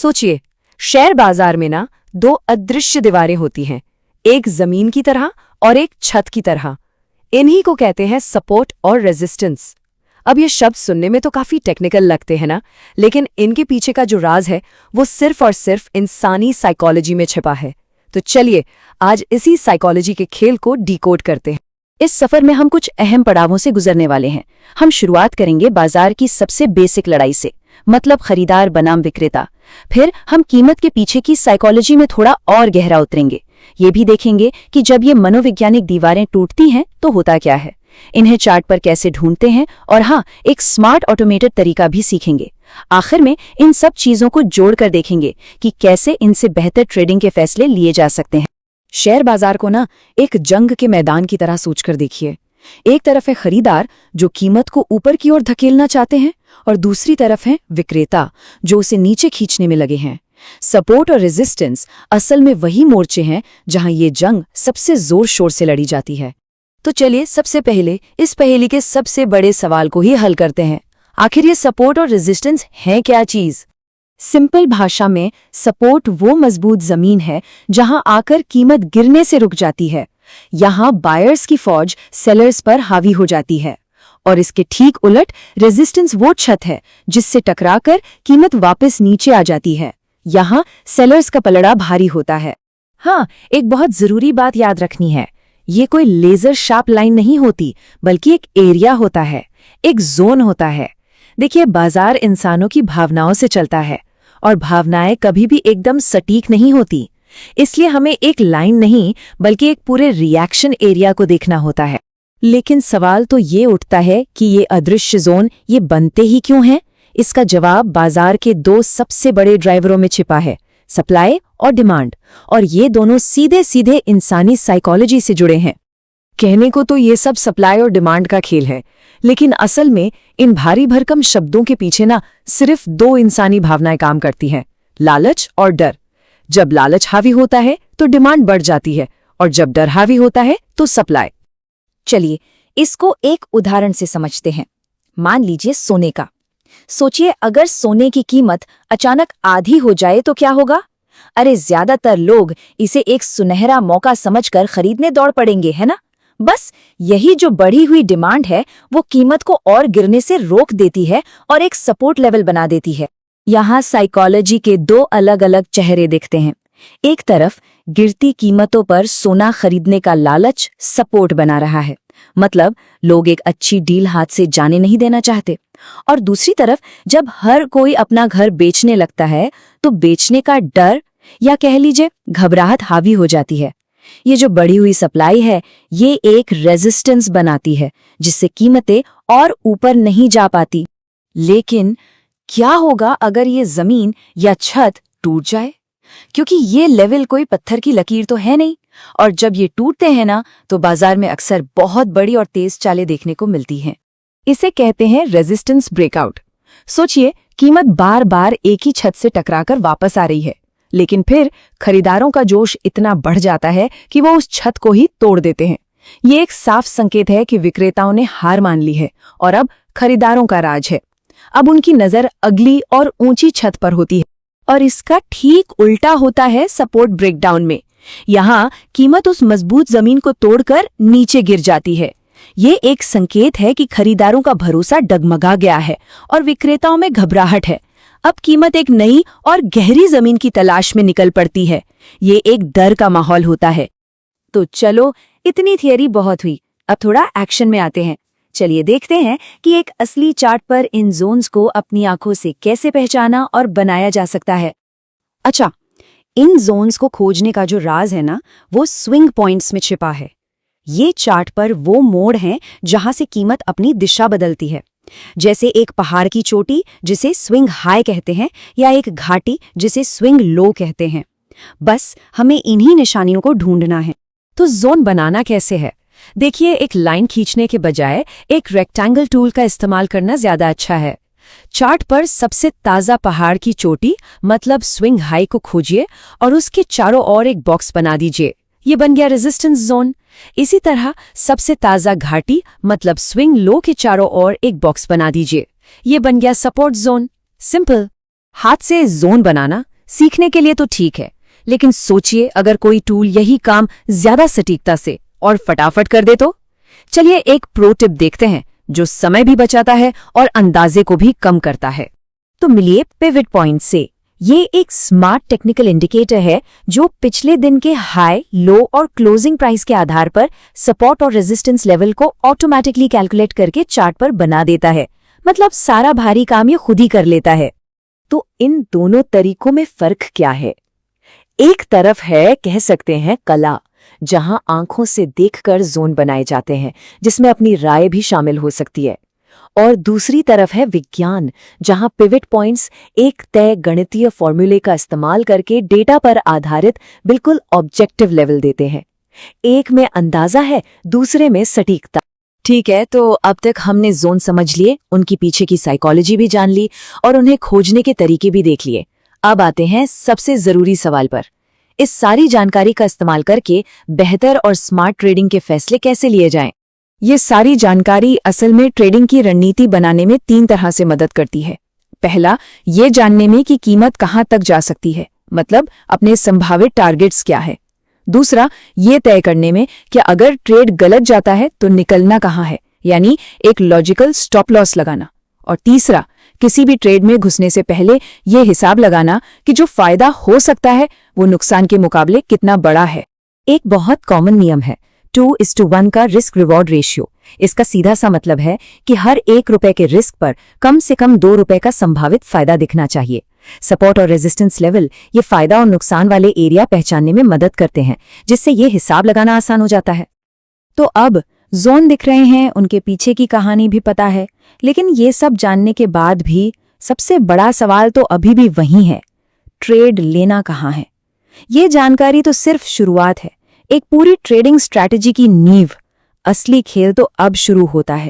सोचिए, शेयर बाजार में ना दो अदृश्य दीवारें होती हैं, एक जमीन की तरह और एक छत की तरह। इन्हीं को कहते हैं सपोर्ट और रेजिस्टेंस। अब ये शब्द सुनने में तो काफी टेक्निकल लगते हैं ना, लेकिन इनके पीछे का जो राज है वो सिर्फ और सिर्फ इंसानी साइकोलॉजी में छिपा है। तो चलिए आज इसी साइकोलॉजी के खेल को डिकोड करते हैं। इस सफर में हम कुछ अहम पड़ावों से गुजरने वाले हैं। हम शुरुआत करेंगे बाजार की सबसे बेसिक लड़ाई से, मतलब खरीदार बनाम विक्रेता। फिर हम कीमत के पीछे की साइकोलॉजी में थोड़ा और गहरा उतरेंगे। ये भी देखेंगे कि जब ये मनोवैज्ञानिक दीवारें टूटती हैं तो होता क्या है, इन्हें चार्ट पर कैसे ढूंढते हैं, और हाँ, एक स्मार्ट ऑटोमेटेड तरीका भी सीखेंगे। आखिर में इन सब चीजों को जोड़कर देखेंगे कि कैसे इनसे बेहतर ट्रेडिंग के फैसले लिए जा सकते हैं। शेयर बाजार को ना एक जंग के मैदान की तरह सोचकर देखिए। एक तरफ है खरीदार जो कीमत को ऊपर की ओर धकेलना चाहते हैं, और दूसरी तरफ है विक्रेता जो उसे नीचे खींचने में लगे हैं। सपोर्ट और रेजिस्टेंस असल में वही मोर्चे हैं जहां ये जंग सबसे जोर शोर से लड़ी जाती है। तो चलिए सबसे पहले इस पहेली के सबसे बड़े सवाल को ही हल करते हैं। आखिर ये सपोर्ट और रेजिस्टेंस है क्या चीज? सिंपल भाषा में सपोर्ट वो मजबूत जमीन है जहां आकर कीमत गिरने से रुक जाती है। यहां बायर्स की फौज सेलर्स पर हावी हो जाती है, और इसके ठीक उलट रेजिस्टेंस वो छत है जिससे टकराकर कीमत वापस नीचे आ जाती है। यहां सेलर्स का पलड़ा भारी होता है। हाँ, एक बहुत जरूरी बात याद रखनी है, ये कोई लेजर शार्प लाइन नहीं होती, बल्कि एक एरिया होता है, एक जोन होता है। देखिए, बाजार इंसानों की भावनाओं से चलता है, और भावनाएं कभी भी एकदम सटीक नहीं होती। इसलिए हमें एक लाइन नहीं बल्कि एक पूरे रिएक्शन एरिया को देखना होता है। लेकिन सवाल तो ये उठता है कि ये अदृश्य जोन ये बनते ही क्यों हैं? इसका जवाब बाजार के दो सबसे बड़े ड्राइवरों में छिपा है, सप्लाई और डिमांड। और ये दोनों सीधे सीधे इंसानी साइकोलॉजी से जुड़े हैं। कहने को तो ये सब सप्लाई और डिमांड का खेल है, लेकिन असल में इन भारी भरकम शब्दों के पीछे ना सिर्फ दो इंसानी भावनाएं काम करती हैं, लालच और डर। जब लालच हावी होता है तो डिमांड बढ़ जाती है, और जब डर हावी होता है तो सप्लाई। चलिए इसको एक उदाहरण से समझते हैं। मान लीजिए सोने का। सोचिए, अगर सोने की कीमत अचानक आधी हो जाए तो क्या होगा? अरे ज्यादातर लोग इसे एक सुनहरा मौका समझकर खरीदने दौड़ पड़ेंगे, है ना? बस यही जो बढ़ी हुई डिमांड है वो कीमत को और गिरने से रोक देती है और एक सपोर्ट लेवल बना देती है। यहाँ साइकोलॉजी के दो अलग अलग चेहरे दिखते हैं। एक तरफ गिरती कीमतों पर सोना खरीदने का लालच सपोर्ट बना रहा है, मतलब लोग एक अच्छी डील हाथ से जाने नहीं देना चाहते। और दूसरी तरफ जब हर कोई अपना घर बेचने लगता है तो बेचने का डर या कह लीजिए घबराहट हावी हो जाती है। ये जो बढ़ी हुई सप्लाई है ये एक रेजिस्टेंस बनाती है जिससे कीमतें और ऊपर नहीं जा पाती। लेकिन क्या होगा अगर ये जमीन या छत टूट जाए? क्योंकि ये लेवल कोई पत्थर की लकीर तो है नहीं, और जब ये टूटते हैं ना तो बाजार में अक्सर बहुत बड़ी और तेज चालें देखने को मिलती हैं। इसे कहते हैं रेजिस्टेंस ब्रेकआउट। सोचिए, कीमत बार बार एक ही छत से टकराकर वापस आ रही है, लेकिन फिर खरीदारों का जोश इतना बढ़ जाता है कि वो उस छत को ही तोड़ देते हैं। ये एक साफ संकेत है कि विक्रेताओं ने हार मान ली है और अब खरीदारों का राज है। अब उनकी नजर अगली और ऊंची छत पर होती है। और इसका ठीक उल्टा होता है सपोर्ट ब्रेकडाउन में। यहाँ कीमत उस मजबूत जमीन को तोड़कर नीचे गिर जाती है। ये एक संकेत है कि खरीदारों का भरोसा डगमगा गया है और विक्रेताओं में घबराहट है। अब कीमत एक नई और गहरी जमीन की तलाश में निकल पड़ती है। ये एक डर का माहौल होता है। तो चलो, इतनी थियरी बहुत हुई, अब थोड़ा एक्शन में आते हैं। चलिए देखते हैं कि एक असली चार्ट पर इन जोन्स को अपनी आंखों से कैसे पहचाना और बनाया जा सकता है। अच्छा, इन जोन्स को खोजने का जो राज है ना वो स्विंग पॉइंट्स में छिपा है। ये चार्ट पर वो मोड़ हैं जहां से कीमत अपनी दिशा बदलती है, जैसे एक पहाड़ की चोटी जिसे स्विंग हाई कहते हैं या एक घाटी जिसे स्विंग लो कहते हैं। बस हमें इन्हीं निशानियों को ढूंढना है। तो जोन बनाना कैसे है? देखिए, एक लाइन खींचने के बजाय एक रेक्टेंगल टूल का इस्तेमाल करना ज्यादा अच्छा है। चार्ट पर सबसे ताजा पहाड़ की चोटी मतलब स्विंग हाई को खोजिए और उसके चारों ओर एक बॉक्स बना दीजिए। ये बन गया रेजिस्टेंस जोन। इसी तरह सबसे ताजा घाटी मतलब स्विंग लो के चारों ओर एक बॉक्स बना दीजिए। ये बन गया सपोर्ट जोन। सिंपल। हाथ से जोन बनाना सीखने के लिए तो ठीक है, लेकिन सोचिए अगर कोई टूल यही काम ज्यादा सटीकता से और फटाफट कर दे तो। चलिए एक प्रो टिप देखते हैं जो समय भी बचाता है और अंदाजे को भी कम करता है। तो मिलिए पिवट पॉइंट से। ये एक स्मार्ट टेक्निकल इंडिकेटर है जो पिछले दिन के हाई, लो और क्लोजिंग प्राइस के आधार पर सपोर्ट और रेजिस्टेंस लेवल को ऑटोमेटिकली कैलकुलेट करके चार्ट पर बना देता है। मतलब सारा भारी काम ये खुद ही कर लेता है। तो इन दोनों तरीकों में फर्क क्या है? एक तरफ है, कह सकते हैं, कला, जहां आंखों से देखकर जोन बनाए जाते हैं जिसमें अपनी राय भी शामिल हो सकती है, और दूसरी तरफ है विज्ञान, जहां पिवट पॉइंट्स एक तय गणितीय फॉर्मूले का इस्तेमाल करके डेटा पर आधारित बिल्कुल ऑब्जेक्टिव लेवल देते हैं। एक में अंदाजा है, दूसरे में सटीकता। ठीक है, तो अब तक हमने जोन समझ लिए, उनकी पीछे की साइकोलॉजी भी जान ली और उन्हें खोजने के तरीके भी देख लिए। अब आते हैं सबसे जरूरी सवाल पर। इस सारी जानकारी का इस्तेमाल करके बेहतर और स्मार्ट ट्रेडिंग के फैसले कैसे लिए जाएं? ये सारी जानकारी असल में ट्रेडिंग की रणनीति बनाने में 3 तरह से मदद करती है। पहला, ये जानने में कि कीमत कहाँ तक जा सकती है, मतलब अपने संभावित टारगेट्स क्या है। दूसरा, ये तय करने में कि अगर ट्रेड गलत जाता है तो निकलना कहाँ है, यानी एक लॉजिकल स्टॉप लॉस लगाना। और तीसरा, किसी भी ट्रेड में घुसने से पहले ये हिसाब लगाना कि जो फायदा हो सकता है वो नुकसान के मुकाबले कितना बड़ा है। एक बहुत कॉमन नियम है 2:1 का रिस्क रिवॉर्ड रेशियो। इसका सीधा सा मतलब है कि हर 1 रुपए के रिस्क पर कम से कम 2 रुपए का संभावित फायदा दिखना चाहिए। सपोर्ट और रेजिस्टेंस लेवल ये फायदा और नुकसान वाले एरिया पहचानने में मदद करते हैं, जिससे ये हिसाब लगाना आसान हो जाता है। तो अब जोन दिख रहे हैं, उनके पीछे की कहानी भी पता है, लेकिन ये सब जानने के बाद भी सबसे बड़ा सवाल तो अभी भी वही है, ट्रेड लेना कहाँ है? ये जानकारी तो सिर्फ शुरुआत है, एक पूरी ट्रेडिंग स्ट्रैटेजी की नींव। असली खेल तो अब शुरू होता है।